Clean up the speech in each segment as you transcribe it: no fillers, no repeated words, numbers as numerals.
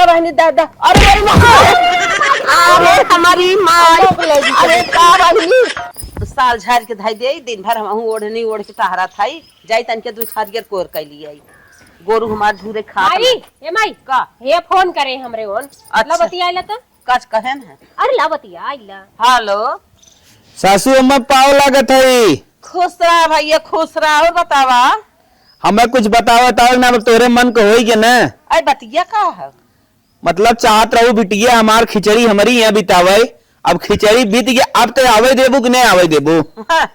दादा बहनी दादा। अरे हमारी माँ, अरे का बहनी साल झाड़ के धाई दे दिन भर हम ओढ़नी ओढ़ के टहरा थाई जाई तन के दू छारियर कोर कैली आई गोरू हमार धूरे खा ए माई का हे फोन करे हमरे ओन लवती आइला त कच कहन है। अरे लवती आइला। हेलो सासू अम्मा पाव लागत है। खुश रहा भैया खुश रहा। और बतावा हमें कुछ बताओ ना तोरे मन को होई के ना। अरे बतिया का है मतलब चाहत रहू बिटिया हमार खिचड़ी हमारी यहाँ बितावे। अब खिचड़ी बीत गया अब तो आवे देबू कि नहीं आवे देबू। हाँ,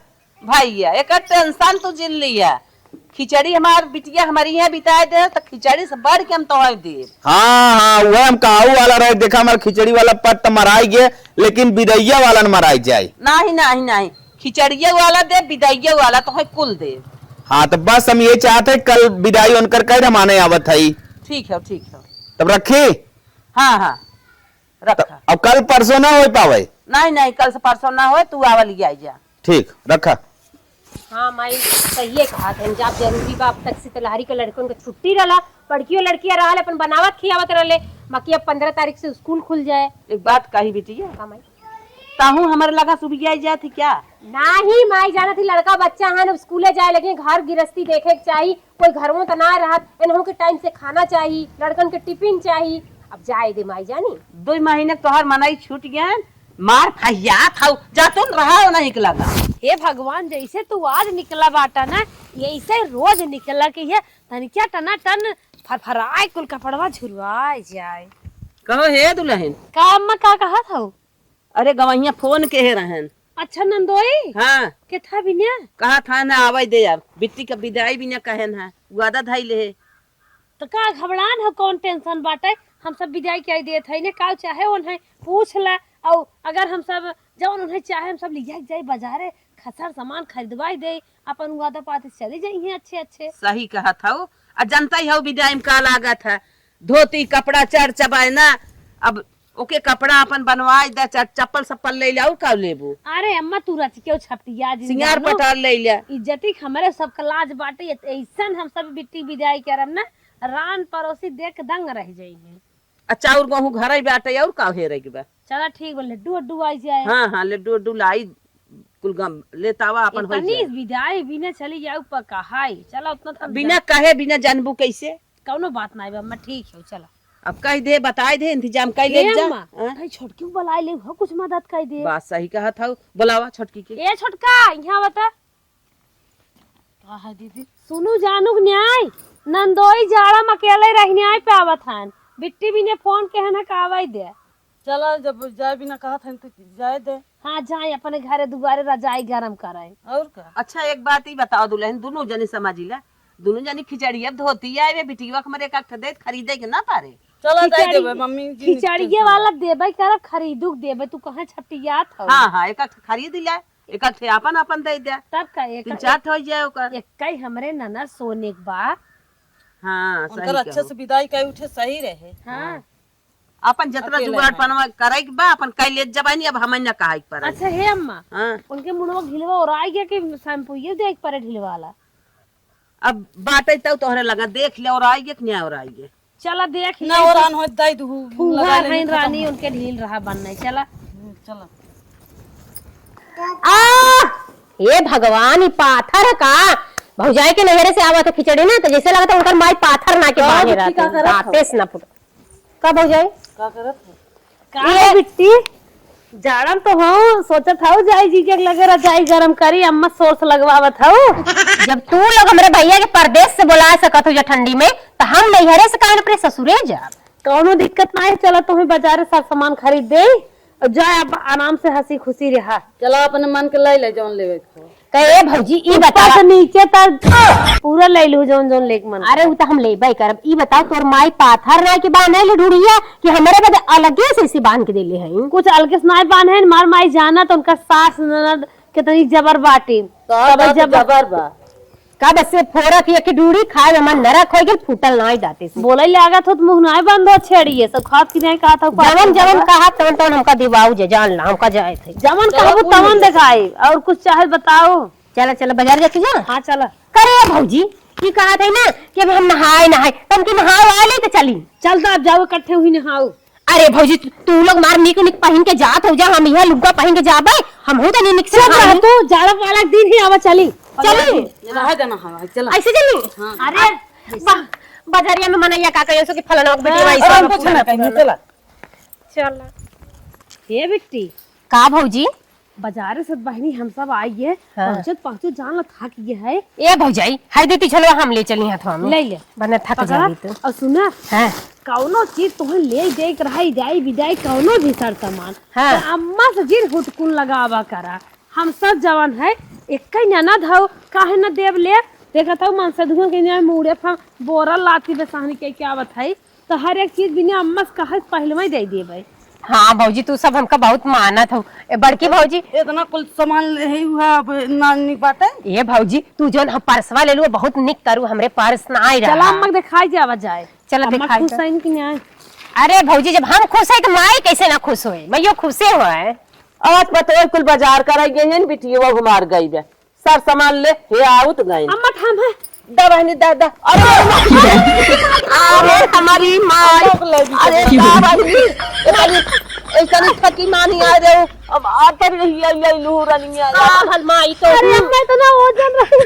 भैया एक टेंशन तो जिन लिया खिचड़ी हमार बिटिया हमारी यहाँ बिताए दे तो खिचड़ी से बढ़ के हम तो दे। हाँ वह हम काहू वाला रहे देखा हमारे खिचड़ी वाला पट तो मराई गए लेकिन बिदैया वाला न मराई जाए। नहीं खिचड़िया वाला दे बिदैया वाला तो कुल दे। हाँ तो बस हम ये चाहते कल विदाई उनकर कह हमारे आवत है। ठीक है तब रखी। हाँ रखा। अब कल परसों ना हो पावे। नहीं कल से परसों ना हो तू आवा लिया जा। ठीक रखा। हाँ माई सही कहा था जब जरूरी बा। अब तक से तलहारी के लड़कों के छुट्टी रहा लड़कियों लड़कियां रहा अपन बनावत खियावत रहे बाकी अब 15 तारीख से स्कूल खुल जाए। एक बात कही बिटिया हाँ माई ताहू हमारे लगा सुबह आई जाती क्या। नहीं माई जाना थी लड़का बच्चा है स्कूले जाए लेकिन घर गृहस्थी देखे के चाहिए कोई घर में तो ना रहा इन्हों के टाइम से खाना चाहिए लड़कन के टिफिन चाहिए। अब जाए दे माई जानी 2 महीने तोहर मनाई छूट गया मार फैया था जा तुम रहा नहीं लगा। हे भगवान जैसे तू आज निकला बाटा ना यैसे रोज निकला कि है तनिया टना टन फरफराए कुल कपड़वा झुरवाए जाए। कहो हे दुल्हन का अम्मा का कहा था। अरे गवैया फोन के हे रहन। अच्छा नंदोई हाँ के था बिना कहा था ना आवाज दे यार बिट्टी का विदाई भी ना कहन है वादा धाई ले तो का घबरान हो कौन टेंशन बाटे हम सब विदाई क्या दे थे ने का चाहे उन्हें पूछ ला और अगर हम सब जब उन्हें चाहे हम सब लिया जाए बाजारे खसर सामान खरीदवाई दे अपन वादा पाते चली जाइए अच्छे। सही कहा था वो जनता ही विदाई में का लागत है धोती कपड़ा चढ़ चबाए ना अब ओके कपड़ा अपन बनवाए दे चप्पल सप्पल ले लिया का लेबू। अरे अम्मा तू रच के छपटिया सिंगार पटार ले लिया इज्जती हमारे सबका लाज बाटे ऐसा हम सब बिट्टी विदाई करब ना रान पड़ोसी देख दंग रह जाइए। अच्छा और गहूँ घर ही बाटे और का हे रही बा। चला ठीक बा लड्डू वड्डू आई जाए। हाँ लड्डू लाई कुल गम लेतावा अपन हो जाए विदाई बिना चली जाऊ पका हाय चला उतना था बिना कहे बिना जानबू कैसे कौनो बात नहीं बा मैं ठीक है चला अब कह दे बताए दे इंतजाम कर ले जा। भाई छोटकी बुला ले हो कुछ मदद कर दे। बात सही कहा था बुलावा छोटकी के। ए छोटका यहाँ बता का है दीदी सुनु जानू न्याय नंदोई जाड़ा में अकेले रहने आए पे आवत हन बिट्टी भी ने फोन के है ना कावाई दे। चला जब जाए बिना कहा था तो जाए दे। हाँ जाए अपने घरे दुआरे रजाई गरम कराए और का। अच्छा एक बात ही बताओ दुल्हन दोनों जने समझिला दोनों जनी खिचड़ी अब धोती आए बिटिया के मरे का दे खरीदे के ना पारे। चला दे देबे मम्मी जी खिचड़िए वाला देबे करब खरीदू देबे तू कहां छटियात हो। हां एक खरीद लिया एक अपन दे दे तब का एक 3-4 हो जाए ओकर एकई हमरे ननर सोने के बा। हां सही उनकर अच्छे से विदाई कई उठे सही रहे। हां अपन जतरा जुगाड़ पनवा करे के बा अपन कई ले जबानी अब हम ना कहा पर। अच्छा हे अम्मा हां उनके मुंहवा ढिलवा और आई गया कि शैम्पू ये देख पर ढिलवाला अब बाटे तो तोहरे लगा देख ले और आई के नहीं और आई के चला देख ना और आन हो दाई दू लगा ले रानी उनके ढील रहा बनने चला चला। ये भगवान ही पाथर का भौजाई के नजरे से आवा तो खिचड़ी ना तो जैसे लगा था उनका माई पाथर ना के बांधे रहते ना फुट का भौजाई का करत का बिट्टी जाड़म तो हो सोचत हूँ जाई जी के लगे रजाई गरम करी अम्मा सोर्स लगवावत हूँ। जब तू लोग हमारे भैया के परदेश से बुला सकत हो जा ठंडी में तो हम नैहरे से काहे अपने ससुरे जा कौनो दिक्कत ना है। चलो तुम्हें बाजार सब सामान खरीद दे और जाए अब आराम से हंसी खुशी रहा। चला अपने मन के ले जौन लेवे कहे भौजी ई बता नीचे तक पूरा ले लू जोन जोन लेक मन। अरे उ त हम लेबे करब ई बताओ तोर माई पाथर ना के बांधे ले ढूढ़िया कि हमरे बदे अलगे से इसी बांध के देले है कुछ अलगे से ना बांधे मार माई जाना तो उनका सास ननद कितनी जबर बाटी जबर बा का बस से फोरा की एक डूड़ी खाए मन नरक हो गेल फूटल नहीं दाते से बोले लागत हो मुंह नहीं बंद हो छेड़िए सब खात की नहीं कहा था जवन जवन कहा तवन तवन हमका दिवाऊ जे जान ला हमका जाए थे जवन कहबो तवन दिखाई और कुछ चाहे बताओ। चला चला बाजार जाके जा। हां चला करे भौजी की कहा था ना कि अब हम नहाए नहाए तुम की नहाओ आले तो चली। चल तो आप जाओ इकट्ठे हुई नहाओ। अरे भौजी तू लोग मार निक निक पहन के जात हो जा, हम यहाँ लुग्गा पहन के जाबे, हम हो तो निक से चल तू जाड़ा वाला दिन ही आवा चली। चली नहा देना हवा चल। ऐसे चली। अरे बाजारिया में मनैया का कहियो सो कि फलाना के बेटी अरे वैसे कुछ ना कहीं चला। चल। हे बेटी का भौजी बाजार से बहनी हम सब आई है। हाँ। पहुंचत जान ला थक गए है। ए भौजाई हाय देती चलो हम ले चली हाथ में ले ले बने थक पकड़ा जाई तो। और सुना हां कौनो चीज तुम्हें ले दे रही जाई विदाई कौनो भी सर सामान हाँ। तो अम्मा से जिन हुटकुन लगावा करा। हम सब जवान है एक ही ननद हो काहे न देव ले देखा था मन से धुन के न्याय मुड़े फा बोरा लाती बेसाहनी के क्या बताई तो हर एक चीज बिना अम्मा से कहे पहले में दे देबे। हाँ भौजी तू सब हमका बहुत मानत हो। ए बड़की भौजी इतना कुल सामान ले हुआ नानी बाटे। ये भौजी तू जोन हम पर्सवा ले लू बहुत निक करू, हमरे पर्स ना आई रहा। चला अम्मा दिखाई जावा जाए। चला अम्मा दिखाई खुश तो। है कि नहीं? अरे भौजी जब हम खुश है तो माई कैसे ना खुश होए, मैं यो खुशे हो है। आज पतो कुल बाजार कराई गई है बिटिया वो घुमार गई बे सर सामान ले हे आउत गई अम्मा थाम है दबहनी दादा। अरे हमारी माँ अरे दबहनी ऐसा थकी मानी आ रहे हो अब आते रही है लू रनी आ हल माई तो अरे अम्मा इतना वजन रही।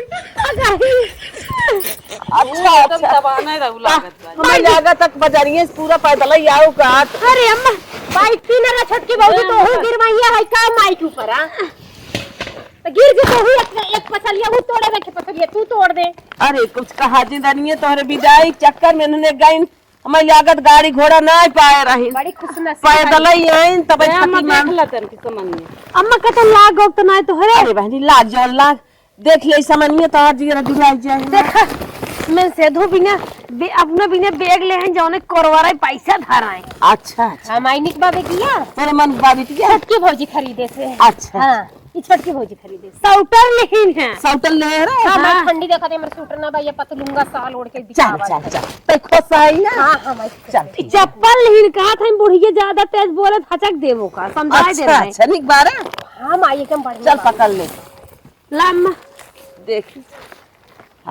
अच्छा अच्छा दबाना रहू लागत बा। हमें जागा तक बाजारिए से पूरा पैदल ही आओ का। अरे अम्मा बाइक की ना छटकी भौजी तो हो गिरवाइया है का माई के ऊपर आ तो गिर जे तो ही एक पसलिया वो तोड़े रखे पसलिया तू तोड़ दे। अरे कुछ कहा जिंदगी तोहरे विदाई चक्कर में उन्होंने गई हमें लागत गाड़ी घोड़ा ना पाए रही बड़ी खुशनसीब पैदल ही आइन तब अम्मा थकी मान लतन के सामान्य अम्मा कहता लाग गो तो नहीं तो हरे अरे बहनी लाग जाओ लाग देख ले सामान्य तो आज जरा जुड़ा जाए देखा मैं सेधु बिना अपना बिना बैग ले हैं जौने करवारा पैसा धराए। अच्छा अच्छा हम आई निक बाबे किया तेरे मन बाबी क्या छटकी भौजी खरीदे से। अच्छा हां ई छटकी भौजी खरीदे से। साउटर लेकिन है सौतल ले रहे हां मैं ठंडी देखा दे मेरे सूटर ना भाई पतलूंगा साल ओढ़ के चल दिखावा। चल चल तो खुश आई ना हां हां मैं चल ठीक चप्पल लेकिन कहा था बुढ़िया ज्यादा तेज बोले हचक देवो का समझाई दे अच्छा रहे अच्छा निक बारे हां माई एकदम बढ़िया चल पकड़ ले लाम्मा देख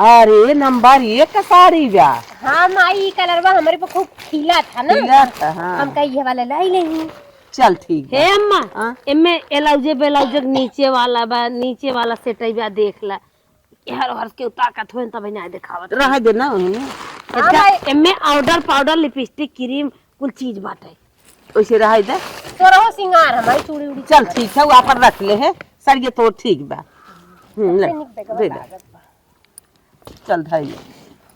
अरे नंबर 1 का साड़ी बा हां माई कलरवा हमारे पे खूब खिला था ना पीला था, हाँ। हम कही ये वाला लाई लेंगे। चल ठीक हे है अम्मा हाँ। एमे एलाउजे बेलाउजे नीचे वाला बा नीचे वाला सेटई बा देख ला हर हर के ताकत होन तब ना दिखावत रह दे ना उन्हें हां भाई एमे पाउडर पाउडर लिपस्टिक क्रीम कुल चीज बाटे। वैसे रह दे तो रहो सिंगार हमारी चूड़ी उड़ी चल ठीक है वहाँ पर रख ले है सर ये तो ठीक बा ले दे दे चल भाई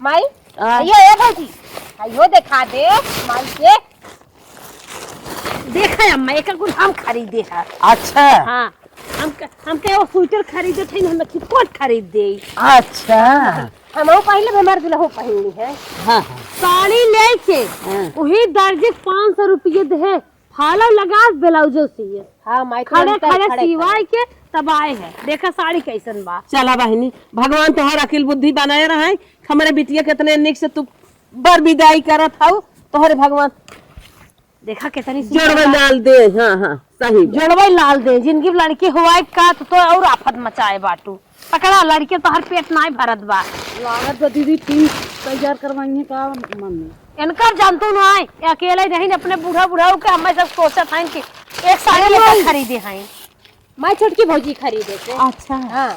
माई हाँ। ये ए भौजी आयो दिखा दे माई के देखा अम्मा एक कुल हम खरीदे है। अच्छा हाँ हम के वो स्वेटर खरीदे थे हम कोट खरीद दे। अच्छा हमहु पहले हमार दुल्हो पहनली है। हाँ साड़ी ले के हाँ। वही दर्जे 500 रुपये दे फाला लगा ब्लाउजो सिए हां माई खड़े खड़े सिवाय के तब आए है देखा साड़ी कैसन बा। चला बहनी भगवान तोहर अकिल बुद्धि बनाए रहा है हमारे बिटिया कितने निक से तू बर विदाई करत हाउ तोहरे भगवान देखा कितनी जोड़वे लाल दे। हाँ हाँ सही बा। जोड़वे लाल दे जिनकी लड़की हुआ का तो और आफत मचाए बाटू पकड़ा लड़के तो हर पेट ना भरत बा लागत बा दीदी 3 तैयार करवाई है का मम्मी इनकर जानतू ना है अकेले नहीं अपने बूढ़ा बुढ़ाऊ के हमें सब सोचत हैं कि एक साड़ी लेकर खरीदे हैं। माई छोटकी भौजी खरीदे से। अच्छा हां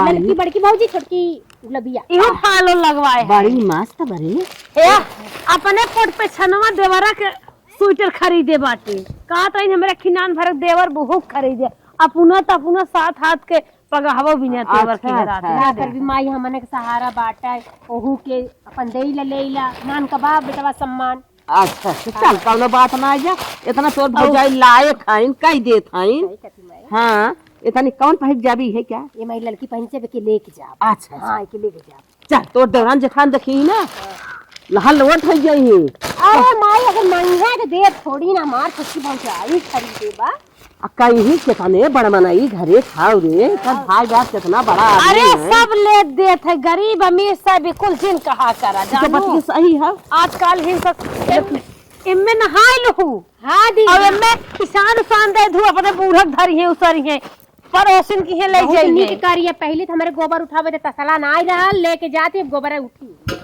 लड़की बड़की भौजी छोटकी गुलबिया इहो फालो लगवाए हैं। बड़ी मस्त बड़ी हे अपने कोट पे छनवा देवरा के स्वेटर खरीदे बाटे कहा था हमारे खिनान भरत देवर बहुत खरीदे अपना तो अपना साथ हाथ के पगहवा बिना देवर के अच्छा, रात ना कर भी माई हमने के सहारा बाटा ओहू के अपन देई लेला नान कबाब बेटवा सम्मान। अच्छा अच्छा चल कौनो बात ना जा इतना तोर भौजाई लायक खाइन कई देत हईन। हाँ इतनी कौन पहक जाबी है क्या ये माई लड़की पहन से के लेके जा। अच्छा हां के लेके जा चल तोर देवरान जेठान देखी ना लहल लोट हो जाई है। अरे माई अगर महंगा के दे थोड़ी ना मार छोटकी भौजाई खरीदे बा कहीं कितने बड़ा मनाई घरे खाओ रे सब भाई बाप कितना बड़ा आदमी अरे है। सब ले देते है गरीब अमीर सब कुल जिन कहा करा तो बात जानू ये सही है आजकल ही सब इनमें नहाई लहू हां दी और इनमें किसान उसान दे धू अपने बूढ़क धरी है उसरी है पड़ोसिन की है ले बहुत जाइए नीक कार्य पहले तो हमारे गोबर उठावे थे तसला ना आई रहा लेके जाते गोबर उठी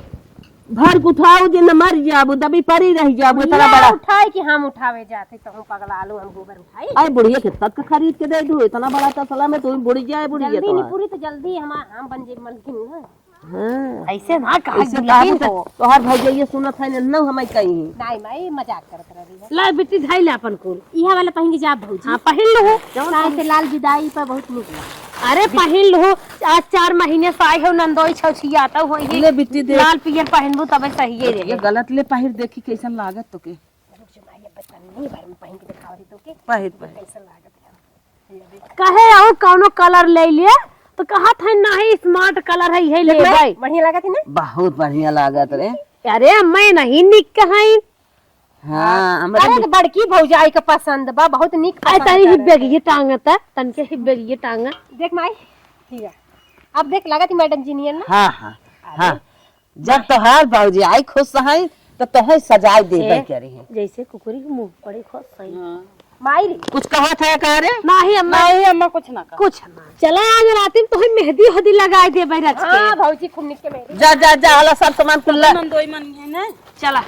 भर उठाओ जे न मर जाबू तभी परी रह जाबू इतना ना बड़ा। उठाए कि हम उठावे जाते तो हम पगला लो हम गोबर उठाई अरे बुढ़िया के तक खरीद के दे दू इतना बड़ा तसला में तुम बुढ़ी जाए बुढ़िया जल्दी तो नहीं पूरी तो जल्दी हम बन जे मलकिन ना हाँ ऐसे ना कहा ऐसे कहा तो हर भाई ये सुनत है न हमें कहीं नहीं मैं मजाक करत रही है ला बेटी धाई ले अपन कुल इहा वाला पहन के जा भौजी हां पहन लो काहे से लाल विदाई पर बहुत नीक लगा अरे पहन लो आज 4 महीने से आई हो नंदोई छछिया आता हो ये ले बिट्टी दे लाल पियर पहनबू तबे सही ये रहे गलत ले पहिर देखी कैसन लागत तो के नहीं बार में पहन के दिखावे तो के पहिर पहिर कैसा लागत कहे आओ कौनो कलर ले लिए तो कहा था नहीं स्मार्ट कलर है यही ले भाई बढ़िया लागत है ना बहुत बढ़िया लागत रे। अरे मैं नहीं निक कहाई हाँ हमारे अरे तो बड़की भौजाई का पसंद बा बहुत नीक आई पसंद तारी करे। हिब्बे की टांगता तन के हिब्बे की टांग देख माई ठीक है अब देख लागत मैडम इंजीनियर ना हाँ हाँ हाँ जब तोहार बाबूजी आई खुश है तो तोहे सजाए दे करे है। जैसे कुकुरी के मुंह पड़े खुश सही माई रे कुछ कहा था का रे नहीं अम्मा नहीं अम्मा कुछ ना कर कुछ ना चला आज रात तो ही मेहंदी हदी लगाए दे भाई रच हां के भौजी खूब निक के मेरे जा जा जा हला सब सामान कुल्ला नंदोई मन है ना चला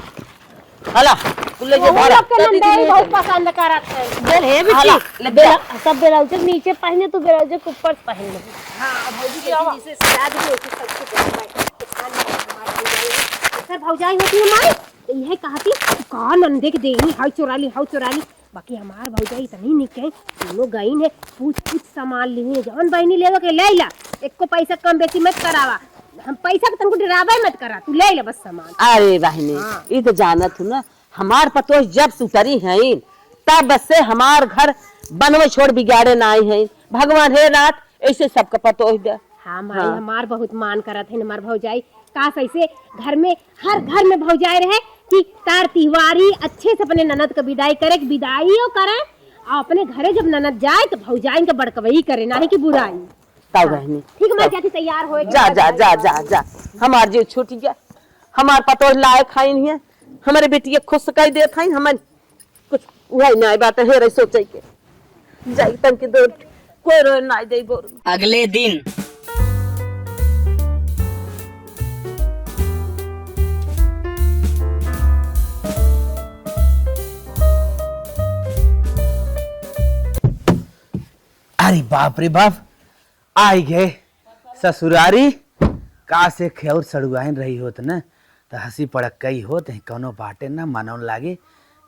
हला कुल्ले जे वो भरा लोग के नंदोई बहुत पसंद करत है बेल है हला बिटी ले बेला सब बेलाउज नीचे पहने तो बेलाउज के ऊपर पहन ले हां भौजी के जैसे सजा दी उसे सब कुछ सर भौजाई होती है माई तो यह कहती का नंदे के देही हाउ चोराली बाकी हमार भौजाई इतनी निक है दोनों गई ने पूछ सामान ली जौन बहनी लेवे के ले ला एक को पैसा कम बेसी मत करावा हम पैसा के तुमको डरावे मत करा तू ले ले बस सामान अरे बहनी ये तो जानत हूँ ना हमार पतोह जब सुतरी हैं तब बस से हमार घर बनवे छोड़ बिगाड़े ना आई हैं भगवान हे रात ऐसे सबका पतोह दे। हाँ माई हमार बहुत मान करत है हमार भौजाई काश ऐसे घर में हर घर में भौजाई रहे कि तार तिवारी अच्छे से अपने ननद का विदाई करे विदाईओ करे और अपने घरे जब ननद जाए तो भौजाई का बड़कवई करे ना कि बुराई। तब बहनी ठीक मैं जाती तैयार होए जा जा जा जा जा हमार जीव छूट गया हमार पतोह लायक खाई नहीं है हमारे बेटी खुश कह दे खाई हमारे कुछ वही ना बात है रे सोचे के जाई तन के दो कोई रो ना दे बोर। अगले दिन अरे बाप रे बाप आई गए ससुरारी का से खेर सड़ुआइन रही होत न तो हंसी पड़क कई होत है कोनो बाटे न मनौन लागे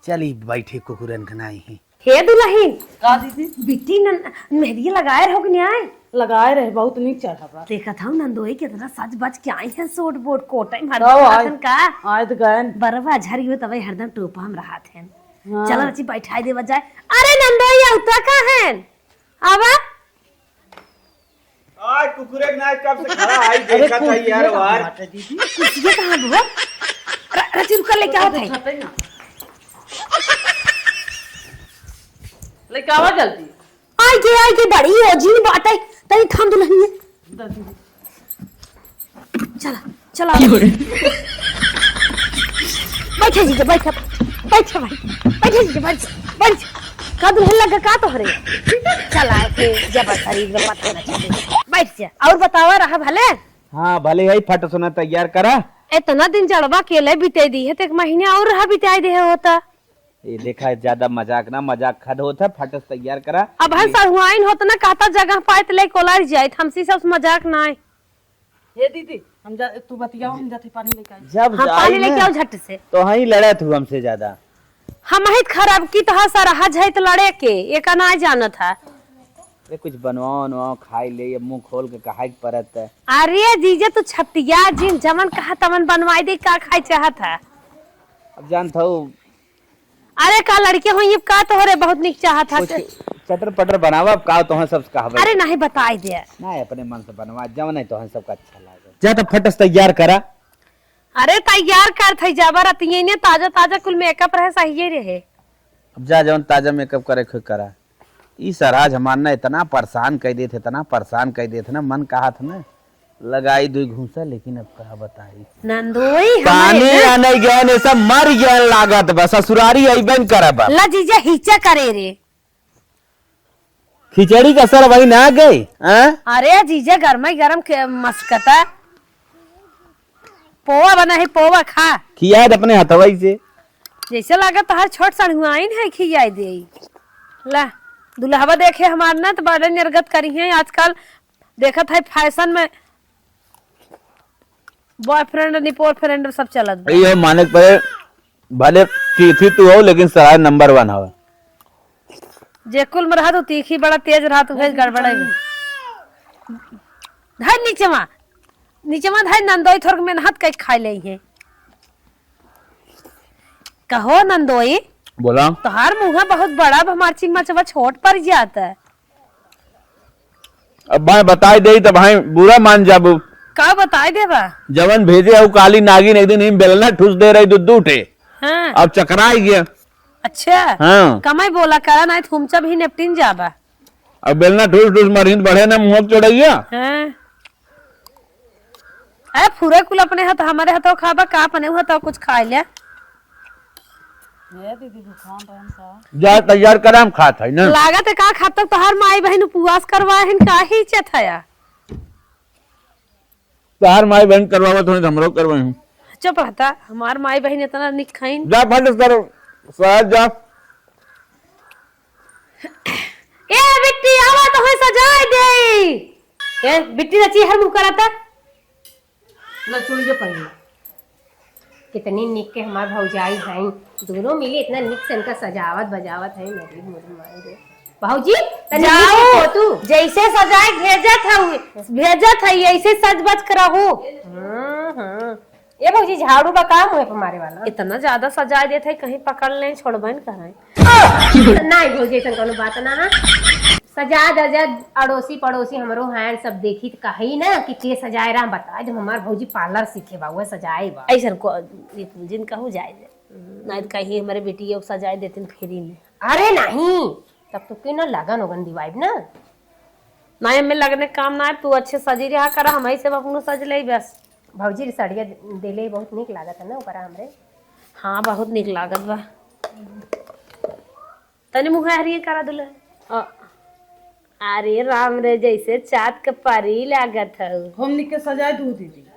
चली बैठे कुकुरन खनाई ही हे दुल्हन का दीदी बिट्टी मेहंदी लगाए रहो कि नहीं आए लगाए रहे बहुत नीक चढ़ा बा देखा था नंदोई कितना सज बज के आई है सूट बोट कोट आई। का आए तो गए बरवा झरी हो तब हरदम टोपा हम रहा थे चलो रची बैठाई दे जाए अरे नंदोई औता का है आवा आज कुकुरे नाच कब से खड़ा आई देखा था यार वार ये कहां वो रची रुक ले क्या होता है लेके आवा जल्दी आई के बड़ी हो जी बाटे तई थाम दुल्हन चला चला बैठे जी बैठ बैठ भाई बैठे जी बैठ का दुल्हन लगा का तो हरे चला के जबर शरीर में पत्ते न चले बैठ जा और बतावा रहा भले हाँ भले ही फट सुना तैयार करा इतना दिन जड़वा केले बिते दी है तो 1 महीने और रहा बिताई दे होता ये देखा ज्यादा मजाक ना मजाक खद होता फटस तैयार करा अब हर सहुआइन होता ना कहता जगह पाए तो ले कोलार जाए हमसी से उस मजाक ना आए हे दीदी हम जा तू बतियाओ हम जाते पानी लेके आए जब हम पानी लेके आओ झट से तो ही लड़ा तू हमसे ज्यादा हम हित खराब की तो सरहा झैत लड़े के ये का ना जाना था ये कुछ बनवाओ नवाओ खाई ले ये मुंह खोल के कहा परत है अरे जीजे तू छतिया जिन जमन कहा तमन बनवाई दे का खाई चाहत है अब जानता हूँ अरे का लड़के हो ये का तो रे बहुत निक चाहत था कुछ चटर पटर बनावा अब का तो सब कहावे अरे नहीं बताई दे ना अपने मन से बनवा जब नहीं तो सबका अच्छा लगे जा तो फटस तैयार करा अरे तैयार कर थई जाबर अतिये ने ताजा ताजा कुल मेकअप रहे सही रहे अब जा जौन ताजा मेकअप करे खुद करा ई सराज हमारना इतना परेशान कर देते ना मन कहा था ना लगाई 2 घूसा लेकिन अब कहा बताई नंदोई पानी आने गया ने सब मर गया लागत बस ससुरारी अइबन करब ला जीजा हिचा करे रे खिचड़ी का असर वही ना गई। अरे जीजा गर्मा गरम मस्कता पोवा बना है, पोवा खा। खिया अपने हथवाई से जैसे लगा तो हर छोट सड़ुआइन है खियाई दे। ला दुल्हवा देखे हमार ना तो बड़े निर्गत करी है। आजकल देखत है फैशन में बॉयफ्रेंड निपोर फ्रेंड सब चलत बा। ये माने पर भले तीखी तू हो लेकिन सराय नंबर 1 हो। जे कुल में रहा तो तीखी बड़ा तेज रहा तो भेज गड़बड़ा धाय नीचे मा धाय नंदोई थोड़ मेहनत कई खा ले है। कहो नंदोई बोला तोहार मुंह बहुत बड़ा, हमार चिंग मचवा छोट पड़ जाता है। अब भाई बताई दे तो भाई बुरा मान जाबू। का बताई देबा? जवन भेजे हो काली नागिन एक दिन ही बेलना ठूस दे रही दूध उठे। हाँ। अब चकरा गया। अच्छा हाँ। कमाई बोला करा ना तुमचा भी नेपटिन जाबा। अब बेलना ठूस ठूस मरीन बढ़े ना मुंह चढ़ैया। हाँ। अरे पूरे कुल अपने हाथ हमारे हाथों खाबा का अपने हाथों कुछ खा लिया। जा तैयार कराम खात है ना। लागत है का खाता तो हर माई बहन उपवास करवाहिन का ही चथया। तार माई बहन करवावा तो हमरो करवाई। चुप रहता, हमार माई बहन इतना निक खाइन। जा फट करो साथ जा। ए बिट्टी आवा तो है सजाए दे। ए बिट्टी नची हर मुंह कराता ना चुड़ी जो पहले कितनी निक के हमार भौजाई हैं। दोनों मिली इतना निक से इनका सजावट बजावत है। मेरी मुझे भाऊजी जाओ तू जैसे सजाए भेजत है ऐसे सज बज कराहू। ये भाऊजी झाड़ू का काम है हमारे वाला। इतना ज्यादा सजाए देते है कहीं पकड़ ले छोड़बन कराए। नहीं भौजी ऐसा कोनो बात ना है। सजा दजा अड़ोसी पड़ोसी हमरो हैं सब देखी तो कही ना कि के सजाए रहा बता। जब हमार भौजी पार्लर सीखे बा वो सजाए बा ऐसा को जिन कहू जाए नहीं तो कहीं हमारे बेटी सजाए देते फेरी में। अरे नहीं तब तो क्यों ना लगन उगन दिवाइब ना ना में लगने काम ना है। तू अच्छे सजी रहा करा हम ऐसे अपनो सज ले बस। भौजी सड़िया देले बहुत निक लागत है ना ऊपर हमरे। हाँ बहुत निक लागत बा। तने मुँह हरिये करा दुल्हा। अरे राम रे जैसे चाँद के परी लागत है। हम निके सजाए दू दीदी।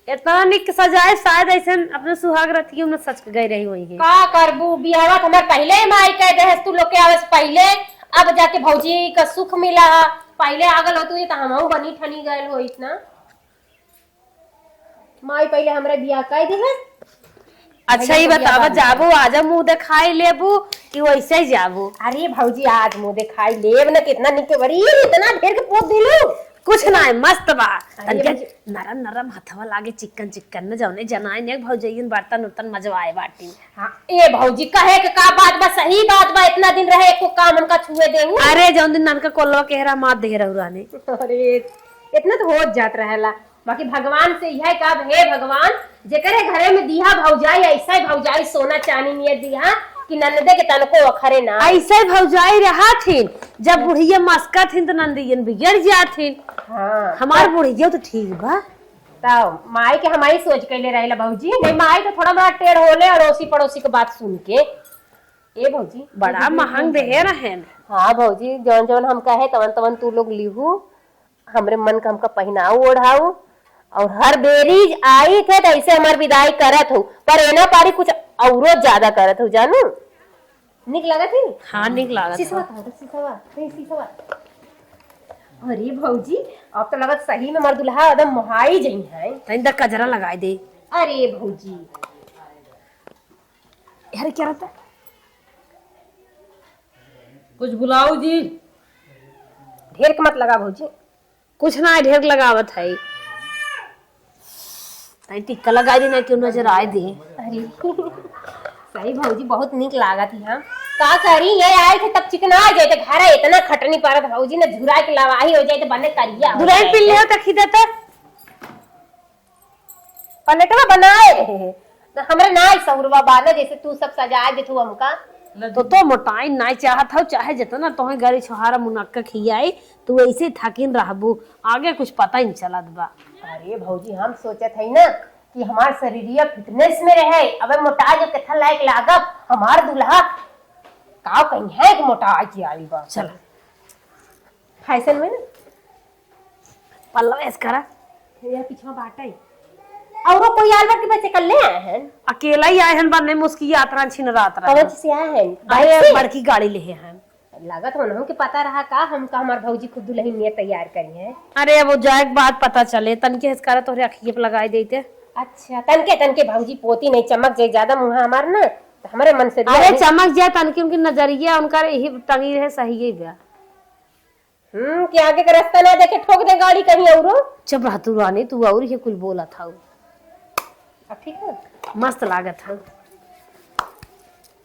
इतना निक सजाए शायद ऐसे अपने सुहाग रतियों में सच गई रही हुई है। का करबू बियावा हमार पहले माई कह दे तू लोग के आवे से पहले। अब जाके भौजी का सुख मिला पहले आगल हो तू ये तो हमहू बनी ठनी गए हो इतना। माई पहले हमरा बियाह कह दे। अच्छा ही बतावा जाबू आजा मुंह दिखाई लेबू कि वैसे ही जाबू। अरे भौजी आज मुंह दिखाई लेब ना कितना निके बड़ी इतना ढेर के पोत दिलू। कुछ ना है मस्त बा। अरे तनके नरम नरम हथवा लागे चिकन चिकन न जौने जनाए ने भौजैन बर्तन उर्तन मजवाए बाटी। हां ए भौजी कहे के का बात बा सही बात बा। इतना दिन रहे एको काम हमका छुए देहू। अरे जौन दिन ननका कोलवा केहरा मात दे रहूराने। अरे इतना तो हो जात रहेला। बाकी भगवान से यह का हे भगवान जेकरे घरे में दिया भौजाई ऐसा ही भौजाई सोना चांदी नियर दिया कि ननदे के तनको अखरे ना। ऐसे भौजाई रहा थीन जब बुढ़िया मस्का थीन तो नंदियन बिगड़ जाथिन। हाँ हमार बुढ़िया तो ठीक बा। तब माई के हमारी सोच के ले रहेला भौजी। नहीं माई तो थोड़ा बड़ा टेढ़ होले अड़ोसी पड़ोसी के बात सुन के। ए भौजी बड़ा महंग दे रहे। हाँ भौजी जौन जौन हम कहे तवन तवन तू लोग लिहू। हमरे मन का हमका पहनाऊ ओढ़ाऊ और हर बेरी आई थे तो ऐसे हमार विदाई करत हो। पर एना पारी कुछ औरो ज्यादा करत हो जानू। निक लागत है। हाँ निक लागत सीसवा। अरे भौजी अब तो लगत सही में हमार दुल्हा एकदम मोहाई जई है। तनी द कजरा लगाई दे। अरे भौजी यार क्या रहता कुछ बुलाओ जी। ढेर के मत लगा भौजी। कुछ ना ढेर लगावत है। तनी टिक्का लगाई दे ना क्यों नजर आए दे। अरे सही भौजी बहुत निक लागत है। का करी ये आए थे तब चिकना आ जाए घर इतना खटनी पारत भौजी ने झुरा के लवाही हो जाए तो बने करिया दुल्हन पिल ले तक देता पलटवा बनाए रहे ना हमरे ना सहुरवा बाना जैसे तू सब सजा देथु हमका। तो मोटाई ना चाहत हो चाहे जितना तोहे गरी छोहारा मुनक्का खियाई तू ऐसे थकिन रहबू आगे कुछ पता ही नहीं चलत बा। अरे भौजी हम सोचत है ना कि हमार शरीरिया फिटनेस में रहे। अब मोटा जब कथा लायक लागब हमार दुल्हा का कहीं है कि मोटा की आई बा। चल फैशन में ना पल्लव ऐस करा ये पीछे बाटा ही और कोई आलवर के बच्चे कल ले आए हैं अकेला ही आए हैं बनने मुस्की यात्रा छिन रात कौन से आए हैं आए बड़की गाड़ी ले हैं लागत हो ना कि पता रहा का हमका हमार भौजी खुद दुल्हन ने तैयार करी है। अरे वो जाए बात पता चले तनके हिस्कारा तोहरे अखिए पे लगाई देते। अच्छा तनके भौजी पोती नहीं चमक जाए ज्यादा मुंह हमार ना तो हमारे मन से अरे चमक जाए तनके उनकी नजरिया उनका यही टंगी है सही है ब्याह। कि आगे का रास्ता ना देखे ठोक दे गाड़ी कहीं औरो। चुप रह तू रानी तू और ही कुछ बोला था अब ठीक है मस्त लागत है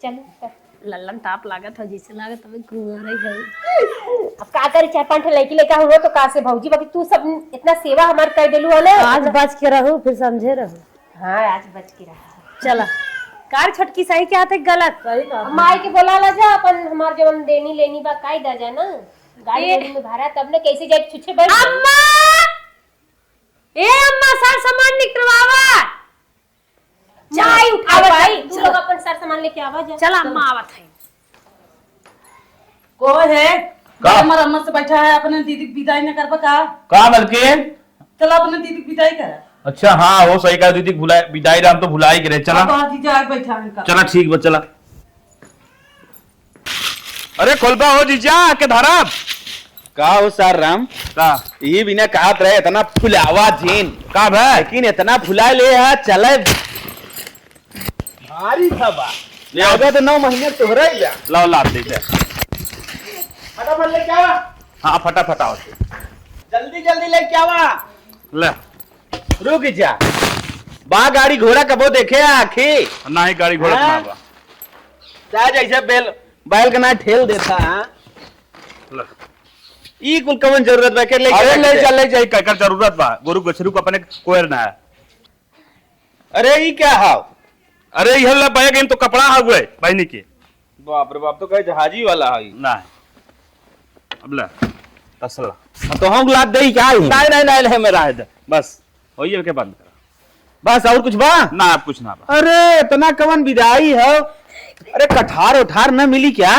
चलो लल्लन टाप लागत है जैसे लागत हमें कुंवर है। अब का करे 4-5 लड़की लेके हुआ तो का से भौजी बाकी तू सब इतना सेवा हमार कर देलू है ना आज बच के रहो फिर समझे रहो। हाँ आज बच के रहा चला कार छोटकी सही क्या थे गलत माई के बोला ला जा अपन हमार जवन देनी लेनी बा काई दा जा ना गाड़ी में भाड़ा तब ने कैसे जाए छुछे बैठ अम्मा ए अम्मा सार सामान निकलवावा चाय उठा भाई तू लोग अपन सार सामान लेके आवा जा। चल अम्मा आवत है कौन है का? हमारा अम्मा से बैठा है अपने दीदी की विदाई न कर का का बल्कि चलो अपने दीदी की विदाई कर अच्छा हाँ वो सही कहा दीदी भुला विदाई राम तो भुला ही करे चला जीजा बैठा है इनका। चला ठीक बा चला। अरे खोलबा हो जीजा के धारा का हो सार राम का ये बिना कहत रहे इतना फुलावा जीन का भाई लेकिन इतना फुला ले है चले भारी था बा ले आगे तो 9 महीने तोहरा ही जा लाओ ला दे जा फटाफट ले क्या हां फटाफट आओ जल्दी जल्दी ले क्या वा ले रुक जा बा गाड़ी घोड़ा कबो देखे आखी ना ही गाड़ी घोड़ा हाँ? बा चाहे जैसे बैल का ना ठेल देता है ले। ई कुल कवन जरूरत बा के ले अरे ले चल ले जाई कर जरूरत बा गुरु गछरू को अपने कोयर ना है। अरे ई क्या हाव अरे यह ले बैग इन तो कपड़ा हुए बहनी के बाप रे बाप तो कहे जहाजी वाला है ना अब ले तसला तो हम लाद दे क्या है नहीं मेरा है बस होइए के बंद कर बस और कुछ बा ना आप कुछ ना बा अरे इतना कवन विदाई है अरे कठार उठार न मिली क्या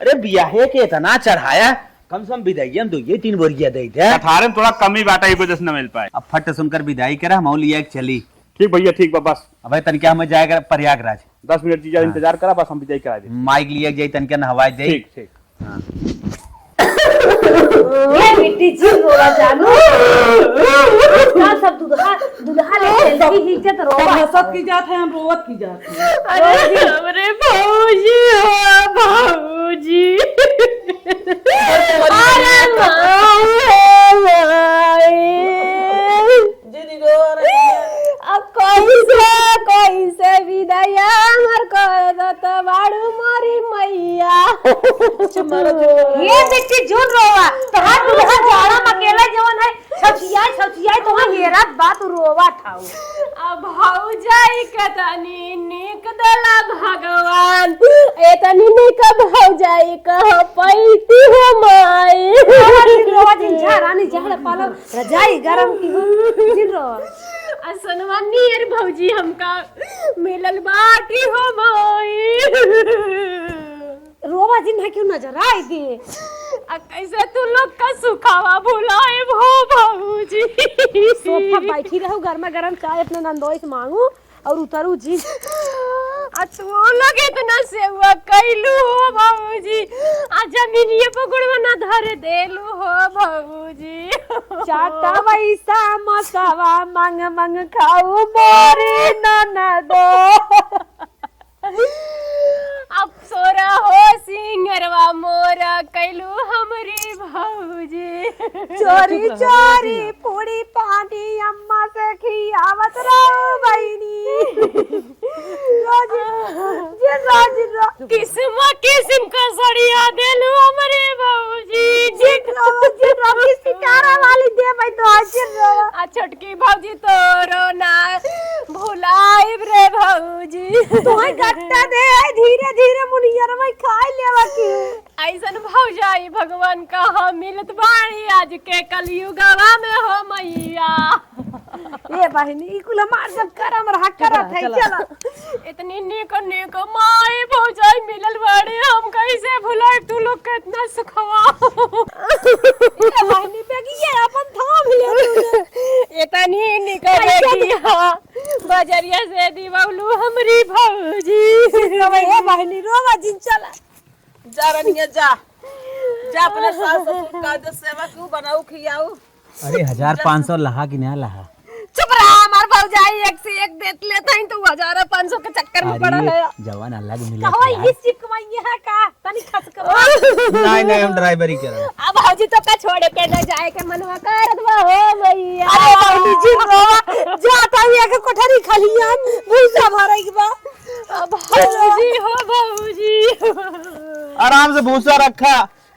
अरे बियाहे के इतना चढ़ाया कम से कम विदाई हम 2-3 बोरिया दे दे 18 में थोड़ा कम ही बाटा ही वजह से न मिल पाए। अब फट सुनकर विदाई करा हम लिया चली ठीक भैया ठीक बा बस अब तनके हम जाएगा प्रयागराज 10 मिनट चीज इंतजार करा बस हम विदाई करा दे। माइक लिया जाए तनके न हवाई दे ठीक ठीक ये मिट्टी जी रोवा जानू का सब दुल्हा ले सेल्फी खींचे तो रोवा हंसत की जात है हम रोवत की जात है अरे हमरे भौजी हो भौजी अरे दीदी रो रही है अब कैसे विदाया हमर कर तो बाड़ू मारी मैया ये बेटी जोन रोवा तोहार दुल्हा जाड़ा अकेला जवन है छछिया तो हेरा बात रोवा ठाऊ अब भौजाई कतनी निक दला भगवान एतनी निक भौजाई कह पैती हो माई रोज झारानी झाड़ पालो रजाई गरम की दिन रो असनवा नीर भौजी हमका मिलल बाटी हो माई रोवा दिन है क्यों नजर आई दे कैसे तू लोग का सुखावा भुलाए भो भौजी सोफा बैठी रहू गर्मा गरम चाय अपने नंदोई से मांगू और उतरू जी तू लोग इतना सेवा कैलू हो बाबूजी आ जमीनिए पकड़वा ना धरे देलू हो बाबूजी चाटा वैसा मसावा मंग मंग खाऊ मोरे ननदो अब सोरा हो सिंगरवा मोरा कैलू हमरी भौजी चोरी चोरी पूरी पानी अम्मा से खियावत रहो बहनी किस्म का सड़िया देलू हमरे भौजी सितारा वाली दे भाई तो आ छोटकी भौजी तोरो ना भुलाइब रे भौजी तोय गट्टा दे धीरे धीरे मुनियर में खाई लेवा की ऐसन भौजाई भगवान कहाँ मिलत बाड़ी आज के कलयुगवा में हो मैया ये बहनी ई कुल मार सब करम रहा करत है चलो इतनी नीक नीक माई भौजाई मिलल बाड़ी हम कैसे भुलाए तू लोग कितना सुखवा जिन चला जा रनिया जा जा अपने सास ससुर का जो सेवा क्यों बनाऊ खियाऊ। अरे 1500 लहा कि नहीं लहा? चुप रहा, हमार भौजाई एक से एक देत लेता ही तो 1500 के चक्कर में पड़ा है। जवान अलग मिला कहो ये सिप कमाई है का तनी खस करो। नहीं हम ड्राइवरी कर रहे हैं। अब भौजी तो का छोड़ के न जाए के मनवा करत बा हो भैया। अरे भौजी जी रो जाता ही एक कोठरी खलियान भूसा भरई के बा। भौजी हो भौजी आराम से भूसा रखा,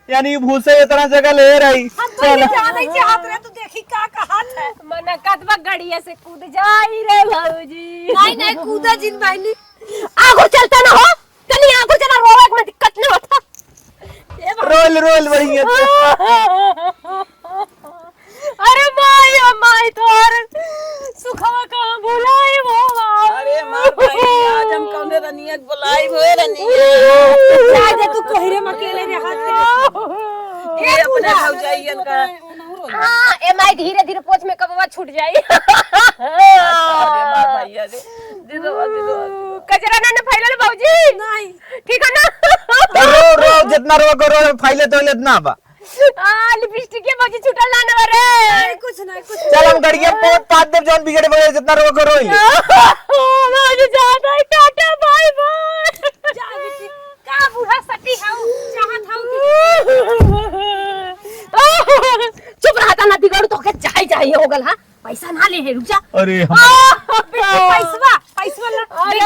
यानी भूसे इतना जगह ले रही। हम तो ये जाने चाहत रहे तो देखी का कहत है। मना कतबा गड़िया से कूद जाई रे भौजी। नहीं कूदा जिन बहनी आगो चलता ना हो तनी आगो चला रोवे में दिक्कत ना होता। रोल बढ़िया। अरे माई तोर सुखवा कहां बुलाई वो। अरे मार भाई आज हम कौने रनिया के बुलाई होए रनिया। जा तू कोहरे में अकेले रे हाथ ये अपने भौजाइयन का। हां ए माई धीरे धीरे पोछ में कबवा छूट जाई। अरे मार भैया रे दे दो कचरा ना फैलल भौजी। नहीं ठीक है ना? रो जितना रो करो फाइले तो इतना बा। लिपस्टिक के भौजी छूटल ना न रे। कुछ नहीं चल हम गड़िया पोत पात देव जौन बिगड़े बगे जितना रो करो भौजी जाता है टाटा बाय बाय। जा बेटी का बूढ़ा सटी हाउ चाहत हाउ चुप रहा था ना दिगड़ तो के चाहिए हो गल। हां पैसा ना ले है रुक जा। अरे पैसा अरे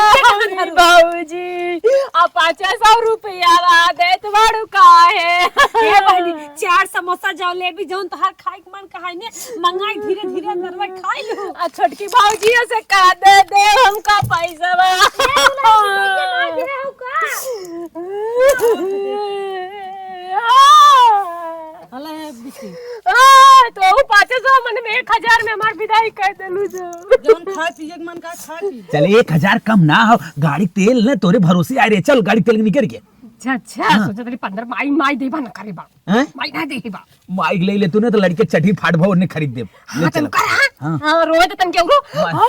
बाबूजी अब 500 रुपया दे तुम्हारू का है। ए बहनी 4 समोसा जाओ ले भी जौन तोहार खाए के मन कहाई ने मंगाई धीरे धीरे अंदरवा खाई लो। छोटकी भाऊजी से का दे हमका पैसा हले बिकी तो 500 मन में 1000 में हमार विदाई कर देलू जो। जौन खाए पिए के मन का खा पी। चल 1000 कम ना हो, गाड़ी तेल न तोरे भरोसे आ रे। चल गाड़ी तेल निकल के। अच्छा सोचा तरी 15 माई देबा ना करेबा। हैं? माई ना देबा। माइक ले तू ना तो लड़के चटी फाट भाव ने खरीद दे। ले चल। हां रोए तो तन के उरो। माई।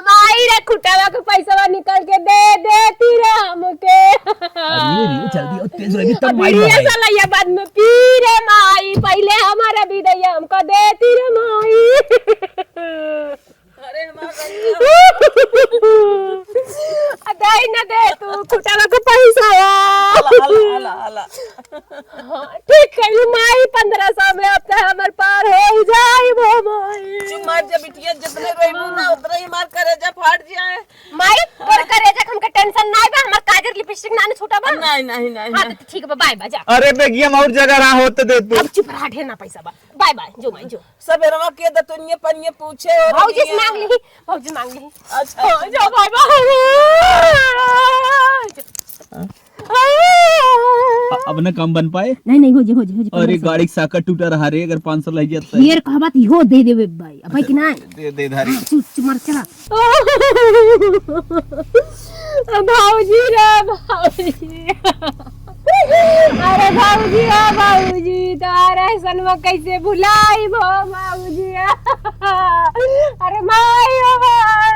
माई रे खुटावा के पैसा निकाल के दे तीरे हमके। अरे रे जल्दी और तेज रही तब माई ये साला ये बाद में पी रे माई पहले हमारा विदाई हमको दे तीरे माई। अरे मार अदाई ना दे तू खुटावा के पैसा। हला ठीक है माई 1500 में अब तक हमर पार हो जाई वो माई। चुप मार जा बिटिया जितने रोइबू ना उतने ही मार करे जा फाट जाए। माई तोर करे जा हमके टेंशन नहीं बा। हमर काजर लिपस्टिक ना छूटा बा। नहीं हां तो ठीक बा बाय बाय जा। अरे बेगिया और जगह रहा हो तो दे तू। अब चुप रहा ढेर ना पैसा बा। बाय बाय जो माई जो। सबेरवा के द तुनिए पनिए पूछे और भौजी से मांग ली भौजी मांग ली। अच्छा जाओ बाय बाय। अब न कम बन पाए। नहीं हो जी अरे गाड़ी का साकर टूटा रहा रे, अगर 500 लग जाता ढेर कहा बात इहो दे देबे भाई। अब भाई कि नहीं दे धारी। चुप मर चला। भाऊजी रे भाऊजी। अरे भाऊजी तारा सनवा कैसे भुलाई भो भाऊजी। अरे माई ओ भाई